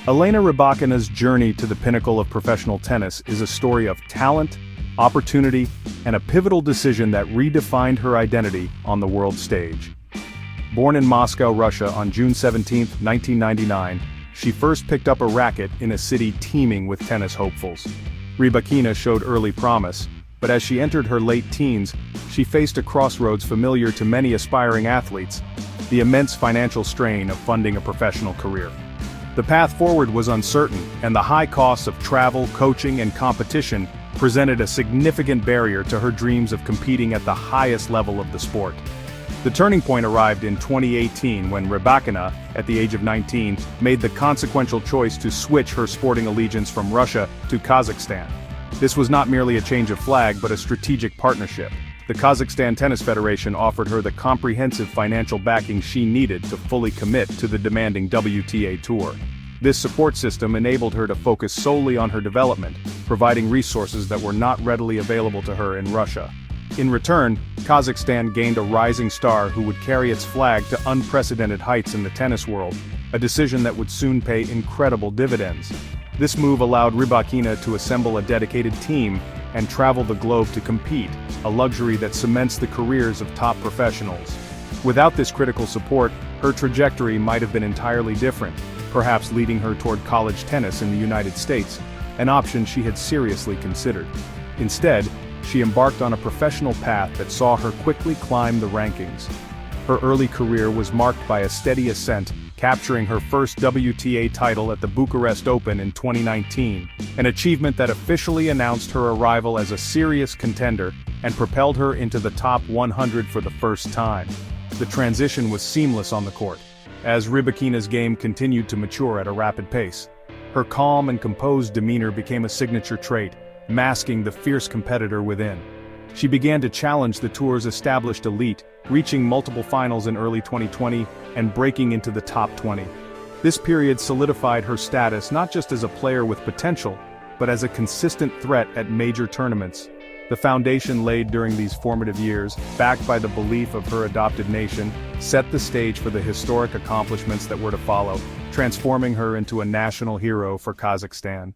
Elena Rybakina's journey to the pinnacle of professional tennis is a story of talent, opportunity, and a pivotal decision that redefined her identity on the world stage. Born in Moscow, Russia on June 17, 1999, she first picked up a racket in a city teeming with tennis hopefuls. Rybakina showed early promise, but as she entered her late teens, she faced a crossroads familiar to many aspiring athletes: the immense financial strain of funding a professional career. The path forward was uncertain, and the high costs of travel, coaching, and competition presented a significant barrier to her dreams of competing at the highest level of the sport. The turning point arrived in 2018 when Rybakina, at the age of 19, made the consequential choice to switch her sporting allegiance from Russia to Kazakhstan. This was not merely a change of flag but a strategic partnership. The Kazakhstan Tennis Federation offered her the comprehensive financial backing she needed to fully commit to the demanding WTA Tour. This support system enabled her to focus solely on her development, providing resources that were not readily available to her in Russia. In return, Kazakhstan gained a rising star who would carry its flag to unprecedented heights in the tennis world, a decision that would soon pay incredible dividends. This move allowed Rybakina to assemble a dedicated team and travel the globe to compete, a luxury that cements the careers of top professionals. Without this critical support, her trajectory might have been entirely different, perhaps leading her toward college tennis in the United States, an option she had seriously considered. Instead, she embarked on a professional path that saw her quickly climb the rankings. Her early career was marked by a steady ascent, capturing her first WTA title at the Bucharest Open in 2019, an achievement that officially announced her arrival as a serious contender and propelled her into the top 100 for the first time. The transition was seamless on the court, as Rybakina's game continued to mature at a rapid pace. Her calm and composed demeanor became a signature trait, masking the fierce competitor within. She began to challenge the tour's established elite, reaching multiple finals in early 2020 and breaking into the top 20. This period solidified her status not just as a player with potential, but as a consistent threat at major tournaments. The foundation laid during these formative years, backed by the belief of her adopted nation, set the stage for the historic accomplishments that were to follow, transforming her into a national hero for Kazakhstan.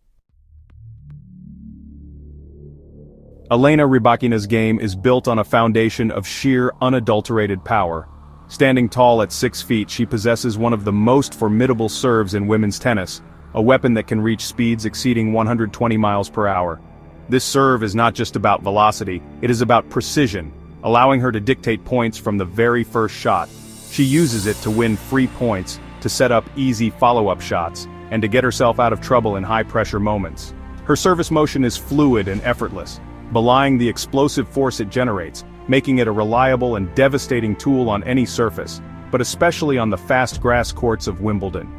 Elena Rybakina's game is built on a foundation of sheer, unadulterated power. Standing tall at 6 feet, she possesses one of the most formidable serves in women's tennis, a weapon that can reach speeds exceeding 120 miles per hour. This serve is not just about velocity, it is about precision, allowing her to dictate points from the very first shot. She uses it to win free points, to set up easy follow-up shots, and to get herself out of trouble in high-pressure moments. Her service motion is fluid and effortless, belying the explosive force it generates, making it a reliable and devastating tool on any surface, but especially on the fast grass courts of Wimbledon.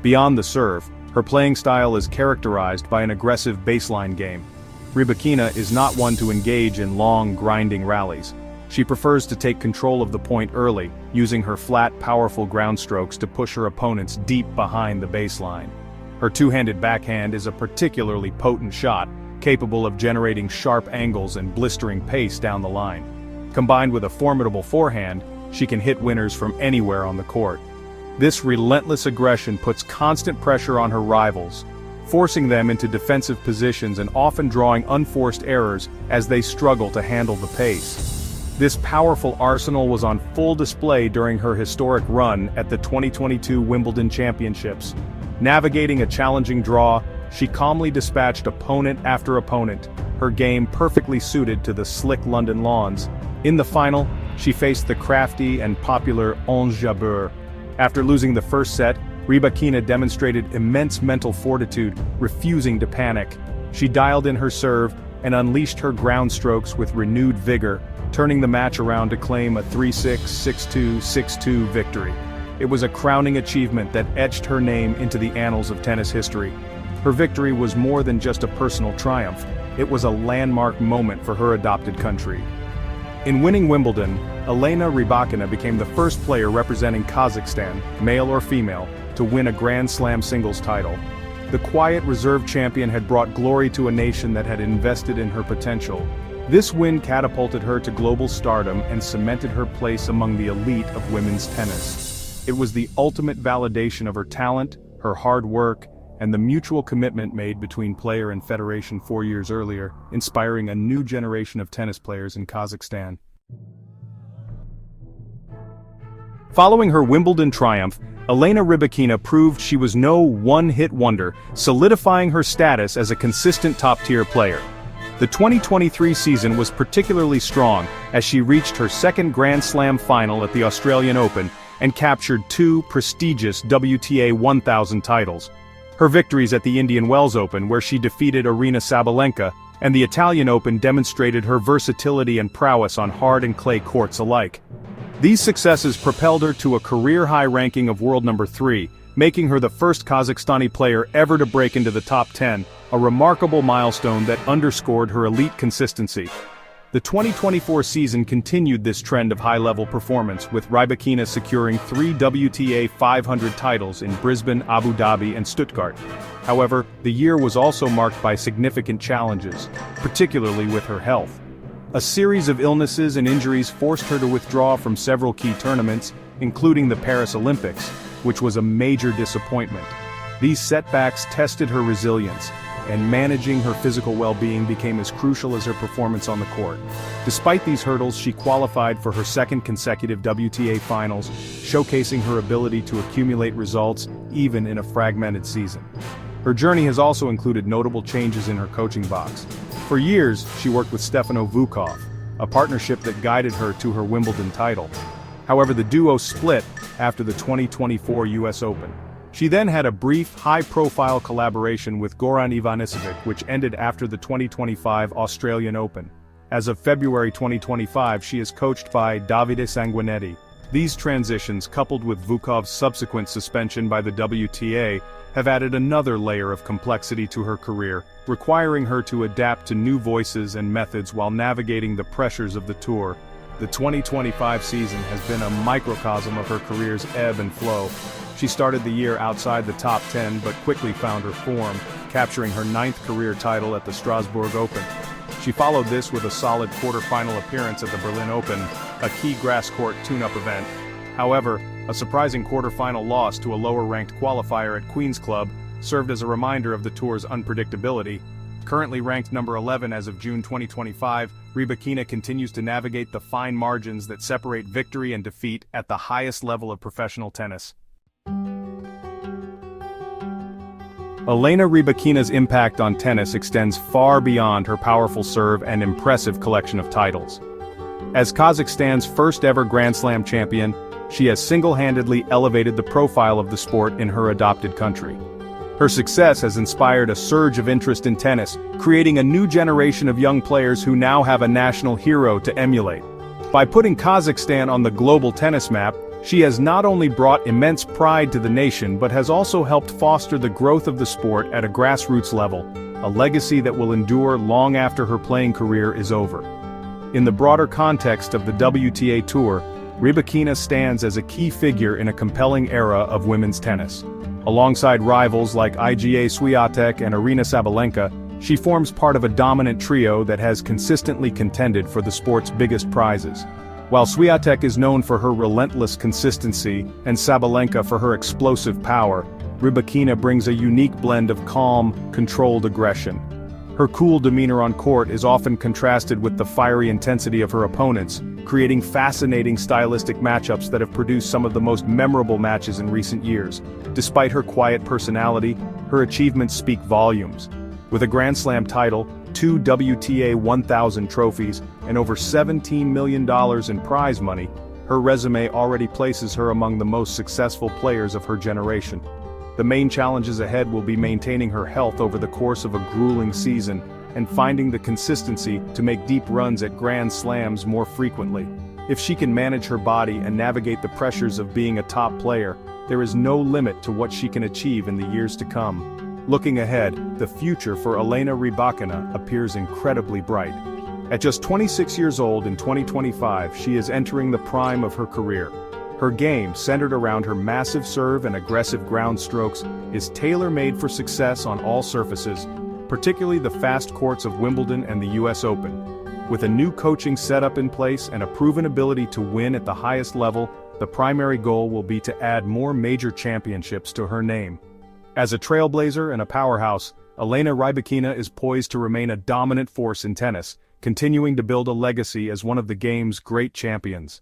Beyond the serve, her playing style is characterized by an aggressive baseline game. Rybakina is not one to engage in long, grinding rallies. She prefers to take control of the point early, using her flat, powerful ground strokes to push her opponents deep behind the baseline. Her two-handed backhand is a particularly potent shot, capable of generating sharp angles and blistering pace down the line. Combined with a formidable forehand, she can hit winners from anywhere on the court. This relentless aggression puts constant pressure on her rivals, forcing them into defensive positions and often drawing unforced errors as they struggle to handle the pace. This powerful arsenal was on full display during her historic run at the 2022 Wimbledon Championships. Navigating a challenging draw, she calmly dispatched opponent after opponent, her game perfectly suited to the slick London lawns. In the final, she faced the crafty and popular Ons Jabeur. After losing the first set, Rybakina demonstrated immense mental fortitude, refusing to panic. She dialed in her serve and unleashed her ground strokes with renewed vigor, turning the match around to claim a 3-6, 6-2, 6-2 victory. It was a crowning achievement that etched her name into the annals of tennis history. Her victory was more than just a personal triumph, it was a landmark moment for her adopted country. In winning Wimbledon, Elena Rybakina became the first player representing Kazakhstan, male or female, to win a Grand Slam singles title. The quiet reserve champion had brought glory to a nation that had invested in her potential. This win catapulted her to global stardom and cemented her place among the elite of women's tennis. It was the ultimate validation of her talent, her hard work, and the mutual commitment made between player and federation 4 years earlier, inspiring a new generation of tennis players in Kazakhstan. Following her Wimbledon triumph, Elena Rybakina proved she was no one-hit wonder, solidifying her status as a consistent top-tier player. The 2023 season was particularly strong as she reached her second Grand Slam final at the Australian Open and captured 2 prestigious WTA 1000 titles. Her victories at the Indian Wells Open, where she defeated Aryna Sabalenka, and the Italian Open demonstrated her versatility and prowess on hard and clay courts alike. These successes propelled her to a career-high ranking of world number 3, making her the first Kazakhstani player ever to break into the top 10, a remarkable milestone that underscored her elite consistency. The 2024 season continued this trend of high-level performance, with Rybakina securing 3 WTA 500 titles in Brisbane, Abu Dhabi, and Stuttgart. However, the year was also marked by significant challenges, particularly with her health. A series of illnesses and injuries forced her to withdraw from several key tournaments, including the Paris Olympics, which was a major disappointment. These setbacks tested her resilience, and managing her physical well-being became as crucial as her performance on the court. Despite these hurdles, she qualified for her second consecutive WTA finals, showcasing her ability to accumulate results even in a fragmented season. Her journey has also included notable changes in her coaching box. For years, she worked with Stefano Vukov, a partnership that guided her to her Wimbledon title. However, the duo split after the 2024 US Open. She then had a brief, high-profile collaboration with Goran Ivanisevic, which ended after the 2025 Australian Open. As of February 2025, she is coached by Davide Sanguinetti. These transitions, coupled with Vukov's subsequent suspension by the WTA, have added another layer of complexity to her career, requiring her to adapt to new voices and methods while navigating the pressures of the tour. The 2025 season has been a microcosm of her career's ebb and flow. She started the year outside the top 10 but quickly found her form, capturing her 9th career title at the Strasbourg Open. She followed this with a solid quarterfinal appearance at the Berlin Open, a key grass court tune-up event. However, a surprising quarterfinal loss to a lower-ranked qualifier at Queen's Club served as a reminder of the tour's unpredictability. Currently ranked number 11 as of June 2025, Rybakina continues to navigate the fine margins that separate victory and defeat at the highest level of professional tennis. Elena Rybakina's impact on tennis extends far beyond her powerful serve and impressive collection of titles. As Kazakhstan's first-ever Grand Slam champion, she has single-handedly elevated the profile of the sport in her adopted country. Her success has inspired a surge of interest in tennis, creating a new generation of young players who now have a national hero to emulate. By putting Kazakhstan on the global tennis map, she has not only brought immense pride to the nation but has also helped foster the growth of the sport at a grassroots level, a legacy that will endure long after her playing career is over. In the broader context of the WTA Tour, Rybakina stands as a key figure in a compelling era of women's tennis. Alongside rivals like Iga Swiatek and Aryna Sabalenka, she forms part of a dominant trio that has consistently contended for the sport's biggest prizes. While Swiatek is known for her relentless consistency and Sabalenka for her explosive power, Rybakina brings a unique blend of calm, controlled aggression. Her cool demeanor on court is often contrasted with the fiery intensity of her opponents, creating fascinating stylistic matchups that have produced some of the most memorable matches in recent years. Despite her quiet personality, her achievements speak volumes. With a Grand Slam title, 2 WTA 1000 trophies, and over $17 million in prize money, her resume already places her among the most successful players of her generation. The main challenges ahead will be maintaining her health over the course of a grueling season, and finding the consistency to make deep runs at Grand Slams more frequently. If she can manage her body and navigate the pressures of being a top player, there is no limit to what she can achieve in the years to come. Looking ahead, the future for Elena Rybakina appears incredibly bright. At just 26 years old in 2025, she is entering the prime of her career. Her game, centered around her massive serve and aggressive ground strokes, is tailor-made for success on all surfaces, particularly the fast courts of Wimbledon and the US Open. With a new coaching setup in place and a proven ability to win at the highest level, the primary goal will be to add more major championships to her name. As a trailblazer and a powerhouse, Elena Rybakina is poised to remain a dominant force in tennis, continuing to build a legacy as one of the game's great champions.